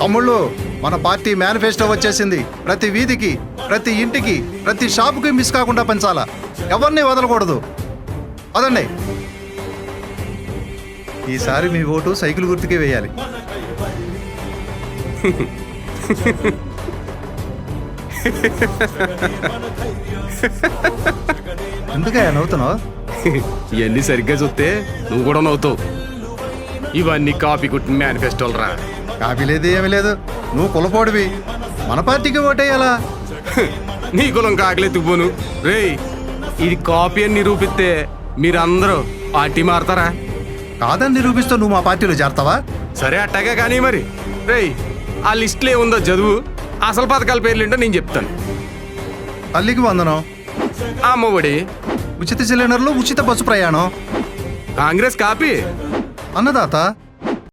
తమ్ముళ్ళు, మన party manifesto వచ్చేసింది. ప్రతి వీధికి, ప్రతి ఇంటికి, ప్రతి షాపుకి మిస్ కాకుండా పంచాలా. ఎవరిని వదలకూడదు. పదండి. ఈసారి మీ ఓటు సైకిల్ గుర్తుకే వేయాలి. ఎందుకయ్యా నవ్వుతున్నావు? ఇవన్నీ సరిగ్గా చూస్తే నువ్వు కూడా నవ్వుతావు. ఇవన్నీ కాపీ కుట్టిన మేనిఫెస్టోలు రా. కాపీ లేదు, ఏమీ లేదు. నువ్వు కులపోడివి, మన పార్టీకి ఓటేయాలా? నీ కులం కాకలెత్తుకుపోను రేయ్. ఇది కాపీ అని నిరూపిస్తే మీరందరూ పార్టీ మారతారా? కాదని నిరూపిస్తూ నువ్వు మా పార్టీలో చేరతావా? సరే అట్టాగే కానీ మరి రేయ్, ఆ లిస్టులో ఏముందో చదువు. అసలు పథకాల పేర్లేంటో నేను చెప్తాను. తల్లికి వందనం, అమ్మఒడి, ఉచిత సిలిండర్లు, ఉచిత బస్సు ప్రయాణం, కాంగ్రెస్ కాపీ, అన్నదాత,